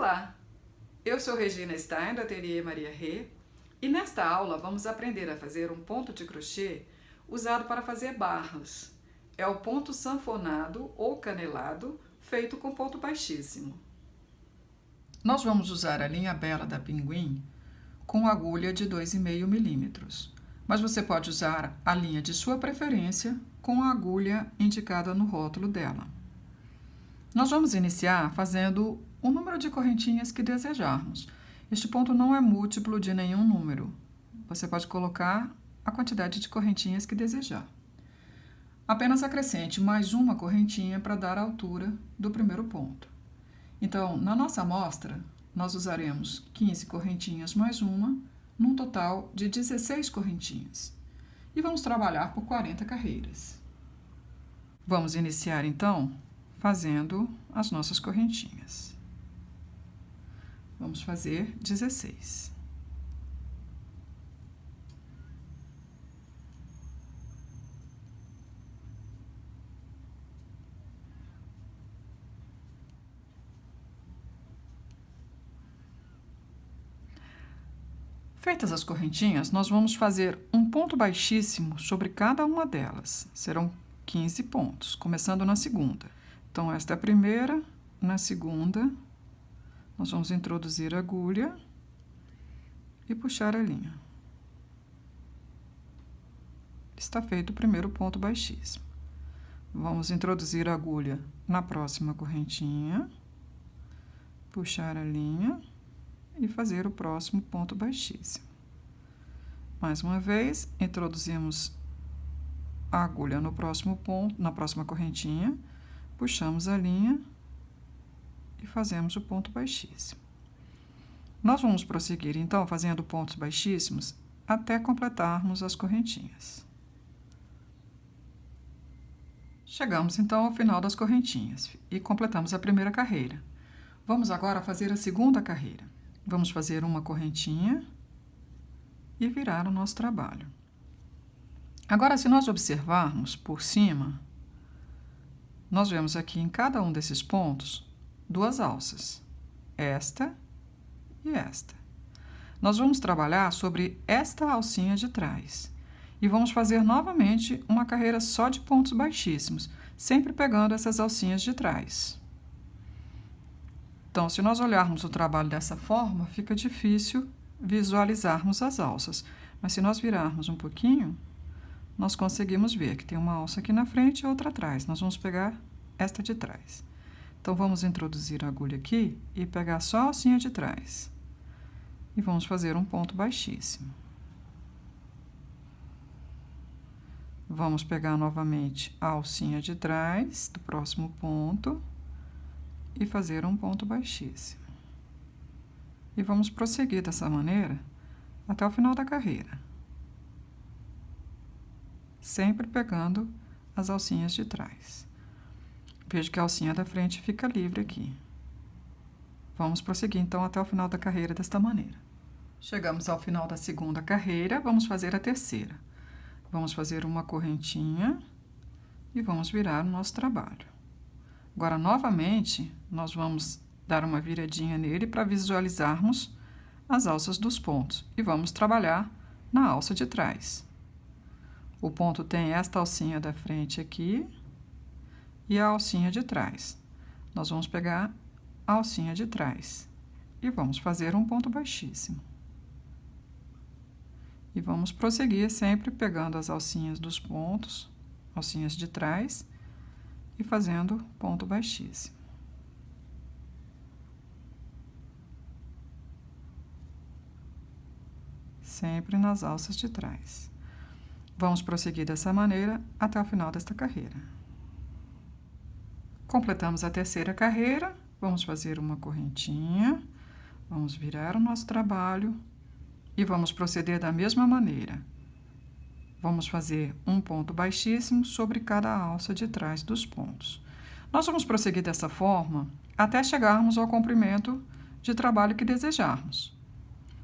Olá, eu sou Regina Stein, do Ateliê Maria Rê, e nesta aula vamos aprender a fazer um ponto de crochê usado para fazer barras. É o ponto sanfonado ou canelado, feito com ponto baixíssimo. Nós vamos usar a linha Bela da Pinguim com agulha de 2,5 milímetros, mas você pode usar a linha de sua preferência com a agulha indicada no rótulo dela. Nós vamos iniciar fazendo o número de correntinhas que desejarmos. Este ponto não é múltiplo de nenhum número. Você pode colocar a quantidade de correntinhas que desejar. Apenas acrescente mais uma correntinha para dar a altura do primeiro ponto. Então, na nossa amostra, nós usaremos 15 correntinhas mais uma, num total de 16 correntinhas. E vamos trabalhar por 40 carreiras. Vamos iniciar, então, fazendo as nossas correntinhas. Vamos fazer 16. Feitas as correntinhas, nós vamos fazer um ponto baixíssimo sobre cada uma delas. Serão 15 pontos, começando na segunda. Então, esta é a primeira, na segunda, nós vamos introduzir a agulha e puxar a linha. Está feito o primeiro ponto baixíssimo. Vamos introduzir a agulha na próxima correntinha, puxar a linha e fazer o próximo ponto baixíssimo. Mais uma vez, introduzimos a agulha no próximo ponto, na próxima correntinha, puxamos a linha e fazemos o ponto baixíssimo. Nós vamos prosseguir, então, fazendo pontos baixíssimos até completarmos as correntinhas. Chegamos, então, ao final das correntinhas e completamos a primeira carreira. Vamos agora fazer a segunda carreira. Vamos fazer uma correntinha e virar o nosso trabalho. Agora, se nós observarmos por cima, nós vemos aqui em cada um desses pontos duas alças, esta e esta. Nós vamos trabalhar sobre esta alcinha de trás e vamos fazer novamente uma carreira só de pontos baixíssimos, sempre pegando essas alcinhas de trás. Então, se nós olharmos o trabalho dessa forma, fica difícil visualizarmos as alças, mas se nós virarmos um pouquinho, nós conseguimos ver que tem uma alça aqui na frente e outra atrás. Nós vamos pegar esta de trás. Então, vamos introduzir a agulha aqui e pegar só a alcinha de trás. E vamos fazer um ponto baixíssimo. Vamos pegar novamente a alcinha de trás do próximo ponto e fazer um ponto baixíssimo. E vamos prosseguir dessa maneira até o final da carreira, sempre pegando as alcinhas de trás. Veja que a alcinha da frente fica livre aqui. Vamos prosseguir, então, até o final da carreira desta maneira. Chegamos ao final da segunda carreira, vamos fazer a terceira. Vamos fazer uma correntinha e vamos virar o nosso trabalho. Agora, novamente, nós vamos dar uma viradinha nele para visualizarmos as alças dos pontos e vamos trabalhar na alça de trás. O ponto tem esta alcinha da frente aqui e a alcinha de trás. Nós vamos pegar a alcinha de trás e vamos fazer um ponto baixíssimo. E vamos prosseguir sempre pegando as alcinhas dos pontos, alcinhas de trás, e fazendo ponto baixíssimo. Sempre nas alças de trás. Vamos prosseguir dessa maneira até o final desta carreira. Completamos a terceira carreira, vamos fazer uma correntinha, vamos virar o nosso trabalho e vamos proceder da mesma maneira. Vamos fazer um ponto baixíssimo sobre cada alça de trás dos pontos. Nós vamos prosseguir dessa forma até chegarmos ao comprimento de trabalho que desejarmos.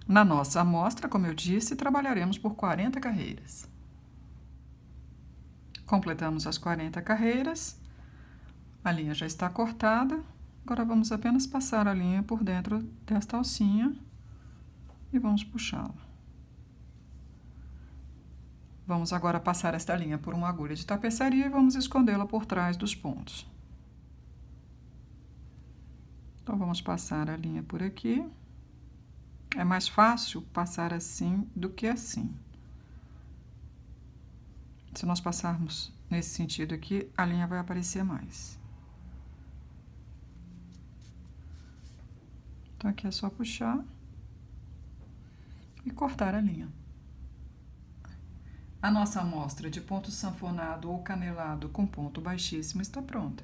Na nossa amostra, como eu disse, trabalharemos por 40 carreiras. Completamos as 40 carreiras, a linha já está cortada Agora vamos apenas passar a linha por dentro desta alcinha e vamos puxá-la. Vamos agora passar esta linha por uma agulha de tapeçaria e vamos escondê-la por trás dos pontos. Então, vamos passar a linha por aqui. É mais fácil passar assim do que assim. Se nós passarmos nesse sentido aqui, a linha vai aparecer mais. Então, aqui é só puxar e cortar a linha. A nossa amostra de ponto sanfonado ou canelado com ponto baixíssimo está pronta.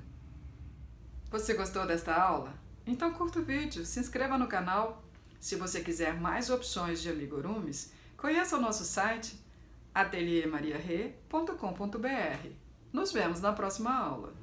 Você gostou desta aula? Então curta o vídeo, se inscreva no canal. Se você quiser mais opções de amigurumis, conheça o nosso site ateliermariarê.com.br. Nos vemos na próxima aula.